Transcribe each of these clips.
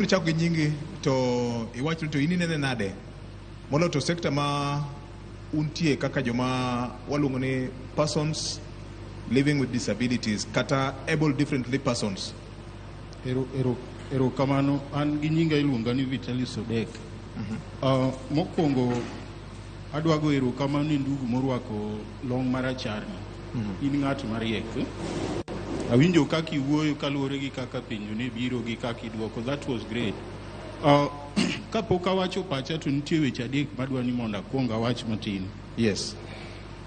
chako gi nyingi to iwacho to in inene nade molo to sekta ma untie kaka joma waluongo ni persons living with disabilities kata able differently persons. Ero kamano, an gi nyinga iluonga ni Vitalis Odek. Mokwongo adwago ero kamano ni ndugu morwako long maracharni. In ng'at mariek. Awinjo kaka iwuoyo kaluwore gi kaka penjo ne biro gi kaka idwoko. That was great. Kapok awacho pacha to nitie weche adek madwa ni mondo akwong awach matin. Yes.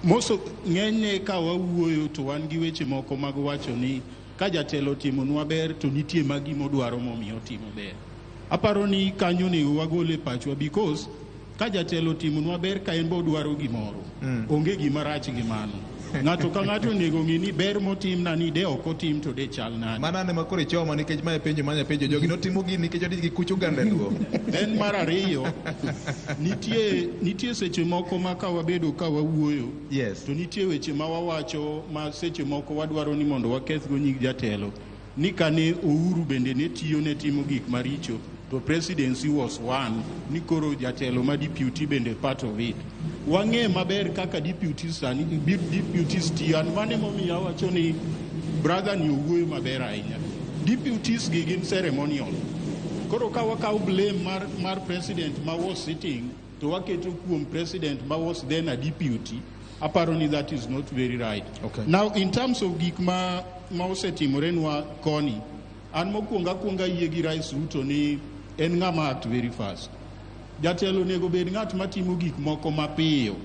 Moso ng'enyne ka wawuoyo to wan gi weche moko mag wacho ni ka jatelo timonwa ber to nitie magi modwaro momiyo timo ber. Aparo ni kanyo ne wagole pachwa because ka jatelo timonwa ber ka en bo dwaro gimoro. Onge gima rach gi mano. Ng'ato ka ng'ato nego ng'i ni ber motim na ni de ok otim to de chal nade. Mana ne makore choma nikech mae penjo manya penjo jogi notimo gini nikech odich gi kucho gandeluo. En mar ariyo nitie seche moko ma ka wabedo ka wawuoyo. Yes. To nitie weche ma wawacho ma seche moko wadwaro ni mondo wakethgo nying jatelo. Ni kane Uhuru bende ne tiyo ne timo gik maricho to presidency was one ni koro jatelo ma deputy bende part of it. Wang'e maber kaka deputies tiyo, an mane momiyo awacho ni brother ni owuoyo maber ahinya. Deputies gi gin ceremonial. Koro ka wakaw blame mar president ma was sitting to waketo kuom president ma was then a deputy, aparo ni that is not very right. Okay. Now in terms of gik ma osetimorenwa koni, an mokwonga yie gi Rais Ruto ni en ng'ama act very fast. Jatelo nego bed ng'at matimo gik moko mapiyo.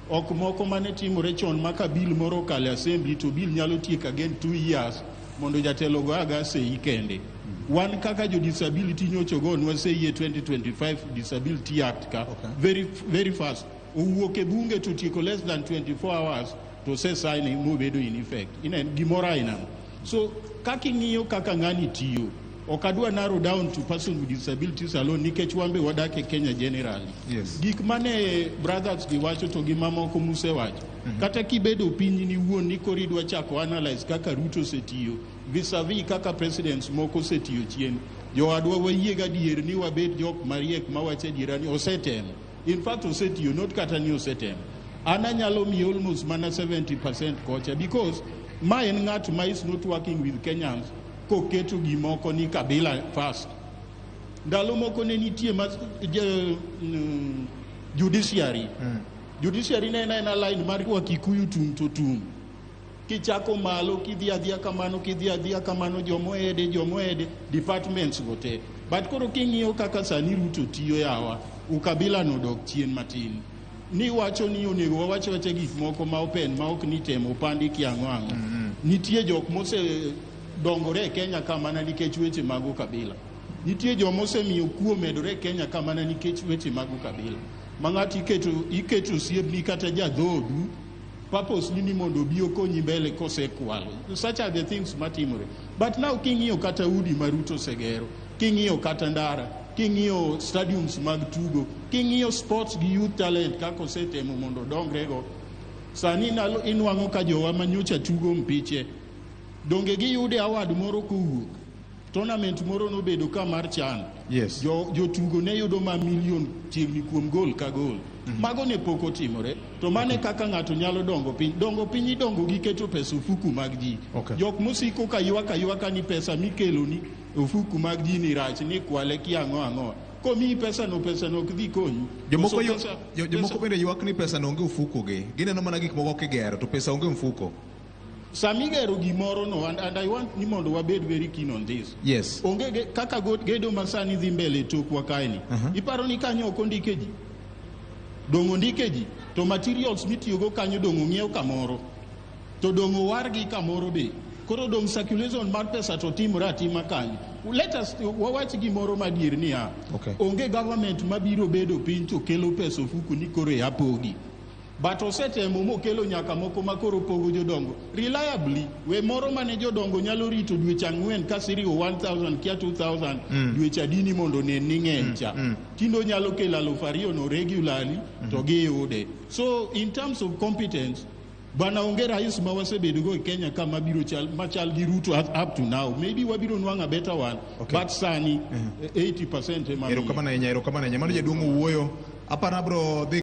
Ok moko mane timore chon maka bill moro kale assembly to bill nyalo tiek again 2 years mondo jatelo go aga sei kende. Wan kaka jo disability nyocho go nwa sei 2025 disability act ka. Okay. Very very fast. Owuok e bunge to tieko less than 24 hours to say sign mo bedo in effect. Ina gimora ina. So kaka ing'iyo kaka ng'ani tiyo. Okadwa narrow down to person with disabilities alone nikech wambe wadake Kenya generally. Yes. Gik mane brothers gi wacho to gi mamoko muse wacho. Kata kibedo piny ni wuon ni koridwa chako analyze kaka Ruto setiyo vis-a-vis kaka presidents moko setiyo chien. Jowadwa wayie gadier ni wabed jok mariek mawache jirani osetemo. In fact osetiyo not kata ni osetemo. Ana nyalo mi almost mana 70% kocha because ma en ng'at ma is not working with Kenyans. Koketo gimoko ni kabila first. Ndalo moko ne nitie judiciary. Judiciary ne na line mar Wakikuyu tum to tum. Kichako malo kidhi adhia kamano jomoede departments gote. But koro king'iyo kaka sani Ruto tiyo yawa ukabila no dok chien matin. Ni wacho ni onego wawache gik moko ma open ma ok ni temo pandi kiang'o. Nitie jok mose dongore Kenya kamana nikech weche mag kabila. Nitie joma osemiyo kuo medore Kenya kamana nikech weche mag kabila. Mang'ati iketo siebni kata jadhodu purpose ni mondo obi okonyi mbele kosekwalo. Such are the things matimore. But now king'iyo kata udi maruto segero, king'iyo kata ndara, king'iyo stadiums mag tugo, king'iyo sports gi youth talent kako setemo mondo dongrego. Sani inwang'o ka jowa manyocha tugo mpiche donge giyude award moro kowuok tournament moro nobedo ka mar chan. Yes. Jotugo ne yudo ma million chiegni kuom gol ka gol. Mago ne pok otimore to mane kaka ng'ato nyalo dongo piny idongo gi keto pesa ofuku mag ji. Okay. Jok mosiko ka ywaka ni pesa mikelo ni ofuku mag ji ni rach ni kwale kiang'o. Komi pesa no ok dhi konyi. Jomoko bende ywak ni pesa no onge ofuko ge. Gineno mana gik moko kigero to pesa onge mfuko. Samigero gimoro no and I want ni mondo wabed very keen on this. Yes. Onge kaka gedo masani dhi mbele tokwa kaini. Iparo ni kanyo ok ondike ji. Dongo ndike ji to materials mitiyogo kanyo dongo ng'iew kamoro. To dongo wargi kamoro be. Koro dong circulation mar pesa to timore atima kanyo. Let us wawach gimoro madier ni Okay. Onge government mabiro bedo piny to kelo pesa ofuku ni koro apogi. But osetemo mokelo nyaka moko makoro pogo jodongo reliably. We moro mane jodongo nyalo rito dweche 4 ka siriwo 1000 kia 2000 dweche adini mondo ne ng'eny cha. Tindo nyalo kelo 2000 no regularly to giyude. So in terms of competence Bwana onge rais ma wasebedo go e Kenya kama biro machal gi Ruto up to now. Maybe wabiro nwanga better one. Okay. But sani 80% Erokamano ahinya. Mano jaduong' wuoyo. Aparo abro dhi